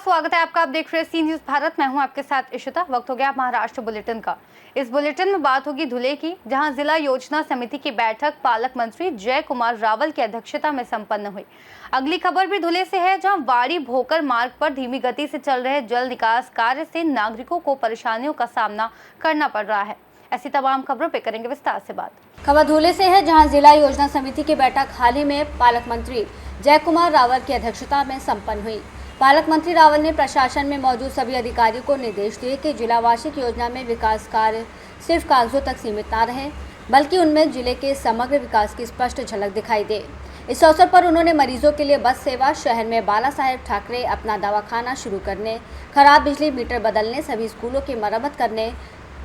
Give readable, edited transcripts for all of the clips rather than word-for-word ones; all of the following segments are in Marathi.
स्वागत है आपका। आप देख रहे हैं सी न्यूज़ भारत। मैं हूं आपके साथ इशिता। वक्त हो गया महाराष्ट्र बुलेटिन का। इस बुलेटिन में बात होगी धुले की, जहां जिला योजना समिति की बैठक पालक मंत्री जय कुमार रावल की अध्यक्षता में संपन्न हुई। अगली खबर भी धुले से है, जहां वाड़ी भोकर मार्ग पर धीमी गति से चल रहे जल निकास कार्य से नागरिकों को परेशानियों का सामना करना पड़ रहा है। ऐसी तमाम खबरों पे करेंगे विस्तार से बात। खबर धुले से है, जहां जिला योजना समिति की बैठक हाल ही में पालक मंत्री जय कुमार रावल की अध्यक्षता में संपन्न हुई। पालक मंत्री रावल ने प्रशासन में मौजूद सभी अधिकारियों को निर्देश दिए कि जिला वार्षिक योजना में विकास कार्य सिर्फ कागजों तक सीमित न रहे, बल्कि उनमें जिले के समग्र विकास की स्पष्ट झलक दिखाई दे। इस अवसर पर उन्होंने मरीजों के लिए बस सेवा, शहर में बाला साहेब ठाकरे अपना दवाखाना शुरू करने, खराब बिजली मीटर बदलने, सभी स्कूलों की मरम्मत करने,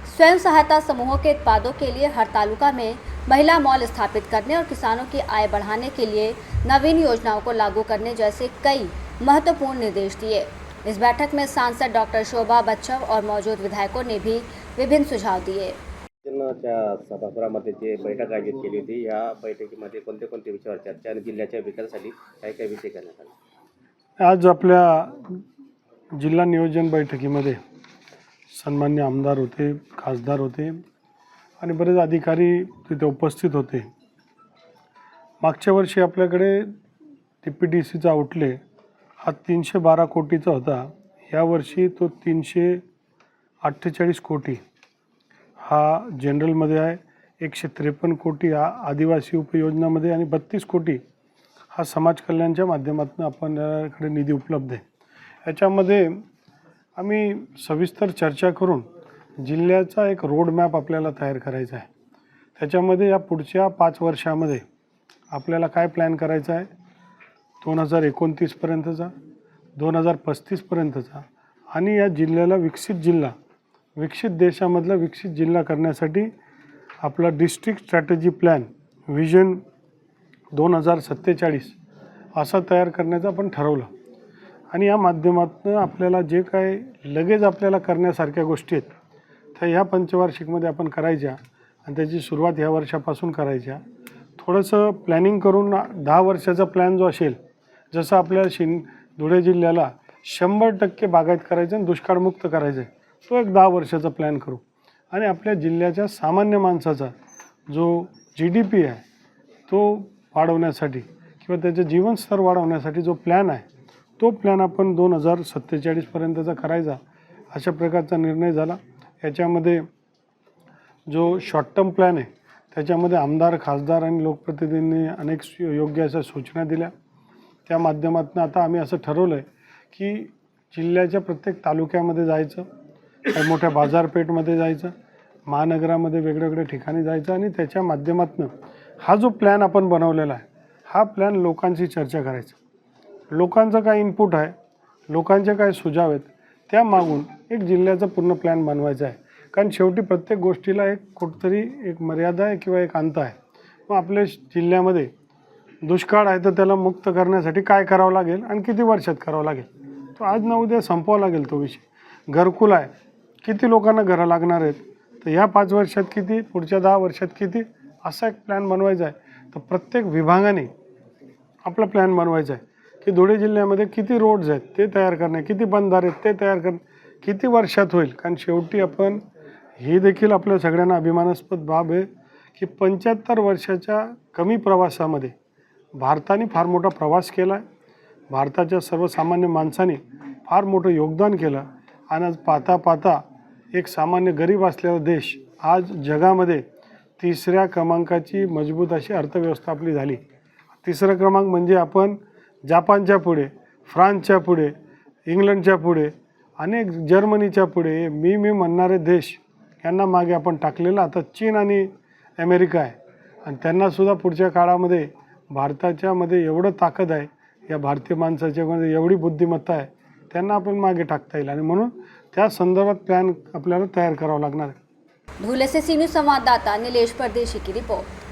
स्वयं सहायता समूहों के उत्पादों के लिए हर तालुका में महिला मॉल स्थापित करने और किसानों की आय बढ़ाने के लिए नवीन योजनाओं को लागू करने जैसे कई महत्वपूर्ण निर्देश दिए। इस बैठक में सांसद डॉक्टर शोभा बच्चव और मौजूद विधायकों ने भी विभिन्न सुझाव दिए। सभागृहामध्ये जे बैठक आयोजित केली होती, या बैठकीमध्ये कोणते कोणते विषयावर चर्चा आणि जिल्ह्याच्या विकासासाठी काय काय विषय करण्यात आले? आज आपल्या जिल्हा नियोजन बैठकीमध्ये सन्मान्य आमदार होते, खासदार होते आणि बरेच अधिकारी तिथे उपस्थित होते। मागच्या वर्षी आपल्याकडे TPDCचा आउटले हा 312 कोटीचा होता। यावर्षी तो 348 कोटी हा जनरलमध्ये आहे, 153 कोटी हा आदिवासी उपयोजनामध्ये आणि 32 कोटी हा समाज कल्याणच्या माध्यमातून आपल्याकडे निधी उपलब्ध आहे। याच्यामध्ये आम्ही सविस्तर चर्चा करून जिल्ह्याचा एक रोड मॅप आपल्याला तयार करायचा आहे। त्याच्यामध्ये या पुढच्या 5 वर्षामध्ये आपल्याला काय प्लॅन करायचा आहे, 2029 पर्यंतचा, 2035 पर्यंतचा, आणि या जिल्ह्याला विकसित देशामधला विकसित जिल्हा करण्यासाठी आपला डिस्ट्रिक्ट स्ट्रॅटेजी प्लॅन विजन 2047 असा तयार करण्याचं आपण ठरवलं। आणि या माध्यमातून आपल्याला जे काय लगेच आपल्याला करण्यासारख्या गोष्टी आहेत त्या ह्या पंचवार्षिकमध्ये आपण करायच्या आणि त्याची सुरुवात ह्या वर्षापासून करायच्या। थोडंसं प्लॅनिंग करून 10 वर्षाचा प्लॅन जो असेल, जसं आपल्याला धुळे जिल्ह्याला 100% बागायत करायचं आणि दुष्काळमुक्त करायचं आहे, तो एक 10 वर्षाचा प्लॅन करू। आणि आपल्या जिल्ह्याच्या सामान्य माणसाचा जो GDP आहे तो वाढवण्यासाठी किंवा त्याचं जीवनस्तर वाढवण्यासाठी जो प्लॅन आहे तो प्लॅन आपण 2047 पर्यंतचा करायचा, अशा प्रकारचा निर्णय झाला। याच्यामध्ये जो शॉर्ट टर्म प्लॅन आहे त्याच्यामध्ये आमदार, खासदार आणि लोकप्रतिनिधींनी अनेक योग्य अशा सूचना दिल्या। त्या माध्यमातून आता आम्ही असं ठरवलं आहे की जिल्ह्याच्या प्रत्येक तालुक्यामध्ये जायचं, काही मोठ्या बाजारपेठमध्ये जायचं, महानगरामध्ये वेगवेगळ्या ठिकाणी जायचं आणि त्याच्या माध्यमातून हा जो प्लॅन आपण बनवलेला आहे हा प्लॅन लोकांशी चर्चा करायचा। लोकांचं काय इनपुट आहे, लोकांचे काय सुझाव आहेत, त्या मागून एक जिल्ह्याचा पूर्ण प्लॅन बनवायचा आहे। कारण शेवटी प्रत्येक गोष्टीला एक कुठेतरी एक मर्यादा आहे किंवा एक अंत आहे। मग आपल्या जिल्ह्यामध्ये दुष्काळ आहे तर त्याला मुक्त करण्यासाठी काय करावं लागेल आणि किती वर्षात करावं लागेल, तो आज ना उद्या संपवावा लागेल तो विषय। घरकुल आहे, किती लोकांना घरं लागणार आहेत, तर ह्या 5 वर्षात किती, पुढच्या 10 वर्षात किती, असा एक प्लॅन बनवायचा आहे। तर प्रत्येक विभागाने आपला प्लॅन बनवायचा आहे की धुळे जिल्ह्यामध्ये किती रोड्स आहेत ते तयार करणे, किती बंधारे आहेत ते तयार करणे, किती वर्षात होईल। कारण शेवटी आपण ही देखील आपल्या सगळ्यांना अभिमानास्पद बाब आहे की 75 वर्षाच्या कमी प्रवासामध्ये भारताने फार मोठा प्रवास केला आहे। भारताच्या सर्वसामान्य माणसाने फार मोठं योगदान केलं आणि आज पाहता एक सामान्य गरीब असलेला देश आज जगामध्ये 3ऱ्या क्रमांकाची मजबूत अशी अर्थव्यवस्था आपली झाली। 3रा क्रमांक म्हणजे आपण जापानच्या पुढे, फ्रान्सच्या पुढे, इंग्लंडच्या पुढे, अनेक जर्मनीच्या पुढे मी म्हणणारे देश यांना मागे आपण टाकलेलं। आता चीन आणि अमेरिका आहे आणि त्यांनासुद्धा पुढच्या काळामध्ये भारताच्यामध्ये एवढं ताकद आहे, या भारतीय माणसाच्यामध्ये एवढी बुद्धिमत्ता आहे, त्यांना आपण मागे टाकता येईल आणि म्हणून त्या संदर्भात प्लॅन आपल्याला तयार करावा लागणार आहे। धुले से सी न्यूज़ संवाददाता नीलेश परदेशी की रिपोर्ट।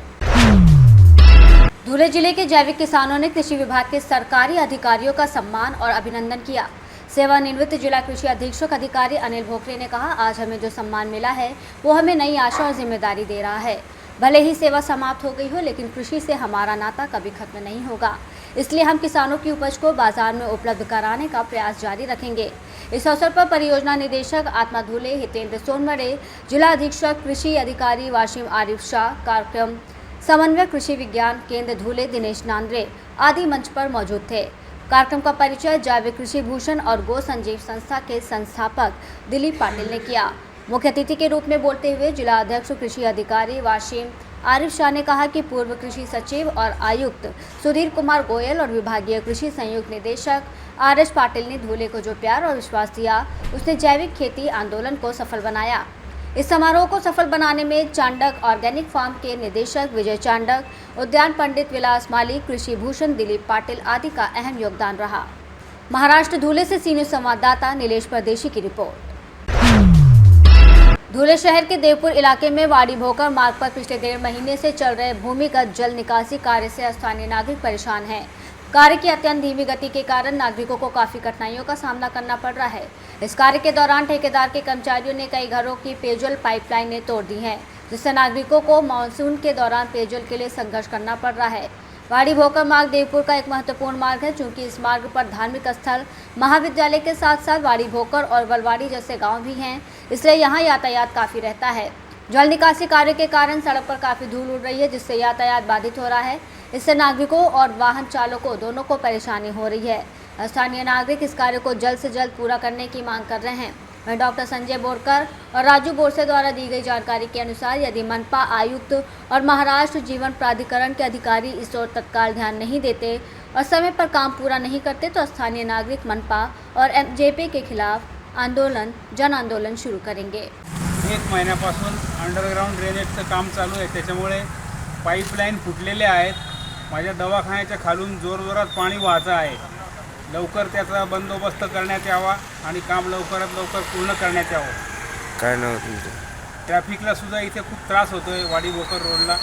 धुले जिले के जैविक किसानों ने कृषि विभाग के सरकारी अधिकारियों का सम्मान और अभिनंदन किया। सेवानिवृत्त जिला कृषि अधीक्षक अधिकारी अनिल भोकरे ने कहा, आज हमें जो सम्मान मिला है वो हमें नई आशा और जिम्मेदारी दे रहा है। भले ही सेवा समाप्त हो गई हो, लेकिन कृषि से हमारा नाता कभी खत्म नहीं होगा। इसलिए हम किसानों की उपज को बाजार में उपलब्ध कराने का प्रयास जारी रखेंगे। इस अवसर पर परियोजना निदेशक आत्मा धुले, हितेंद्र सोनवड़े, जिला अधीक्षक कृषि अधिकारी वाशिम आरिफ शाह, कार्यक्रम समन्वय कृषि विज्ञान केंद्र धुले दिनेश नांद्रे आदि मंच पर मौजूद थे। कार्यक्रम का परिचय जैविक कृषि भूषण और गो संजीव संस्था के संस्थापक दिलीप पाटिल ने किया। मुख्य अतिथि के रूप में बोलते हुए जिला अध्यक्ष कृषि अधिकारी वाशिम आरिफ शाह ने कहा कि पूर्व कृषि सचिव और आयुक्त सुधीर कुमार गोयल और विभागीय कृषि संयुक्त निदेशक आर.एस. पाटिल ने धुले को जो प्यार और विश्वास दिया, उसने जैविक खेती आंदोलन को सफल बनाया। इस समारोह को सफल बनाने में चांडक ऑर्गेनिक फार्म के निदेशक विजय चांडक, उद्यान पंडित विलास माली, कृषि भूषण दिलीप पाटिल आदि का अहम योगदान रहा। महाराष्ट्र धुले से सी न्यूज़ संवाददाता नीलेश परदेशी की रिपोर्ट। धुले शहर के देवपुर इलाके में वाड़ी भोकर मार्ग पर पिछले 1.5 महीने से चल रहे भूमिगत जल निकासी कार्य से स्थानीय नागरिक परेशान हैं। कार्य की अत्यंत धीमी गति के कारण नागरिकों को काफी कठिनाइयों का सामना करना पड़ रहा है। इस कार्य के दौरान ठेकेदार के कर्मचारियों ने कई घरों की पेयजल पाइपलाइनें तोड़ दी हैं, जिससे नागरिकों को मानसून के दौरान पेयजल के लिए संघर्ष करना पड़ रहा है। वाड़ी भोकर मार्ग देवपुर का एक महत्वपूर्ण मार्ग है, चूंकि इस मार्ग पर धार्मिक स्थल, महाविद्यालय के साथ साथ वाड़ी भोकर और वलवाड़ी जैसे गांव भी हैं, इसलिए यहाँ यातायात काफ़ी रहता है। जल निकासी कार्य के कारण सड़क पर काफ़ी धूल उड़ रही है, जिससे यातायात बाधित हो रहा है। इससे नागरिकों और वाहन चालकों दोनों को परेशानी हो रही है। स्थानीय नागरिक इस कार्य को जल्द से जल्द पूरा करने की मांग कर रहे हैं। वहीं डॉक्टर संजय बोरकर और राजू बोरसे द्वारा दी गई जानकारी के अनुसार यदि मनपा आयुक्त और महाराष्ट्र जीवन प्राधिकरण के अधिकारी इस ओर तत्काल ध्यान नहीं देते और समय पर काम पूरा नहीं करते तो स्थानीय नागरिक मनपा और एमजेपी के खिलाफ जन आंदोलन शुरू करेंगे। 1 महिन्यापासून अंडरग्राउंड ड्रेनेजचं काम चालू आहे, त्याच्यामुळे पाईपलाईन फुटलेल्या आहेत। माझ्या दवाखान्याच्या खालून जोरजोरात पाणी वाहतं आहे। लवकर त्याचा बंदोबस्त करण्यात यावा आणि काम लवकरात लवकर पूर्ण करण्यात यावं। काय नाव तुमचं? ट्रॅफिकला सुद्धा इथे खूप त्रास होतोय वाडी भोकर रोडला।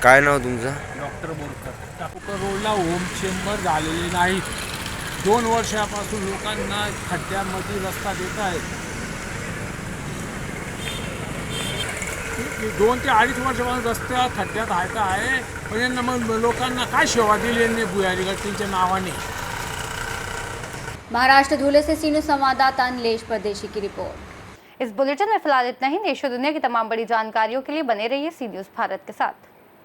काय नाव तुमचं? डॉक्टर बोरकर। भोकर रोडला होम चेंबर झालेले नाहीत। 2 वर्षापासून लोकांना खड्ड्यामध्ये रस्ता देत आहेत। 2 ते 2.5 वर्षापासून रस्त्या खड्ड्यात आहे, पण यांना मग लोकांना काय सेवा दिली यांनी भुयारी गट्टीच्या नावाने। महाराष्ट्र धुले से सी न्यूज़ संवाददाता नीलेश परदेशी की रिपोर्ट। इस बुलेटिन में फिलहाल इतना ही। देश और दुनिया की तमाम बड़ी जानकारियों के लिए बने रहिए सी न्यूज़ भारत के साथ।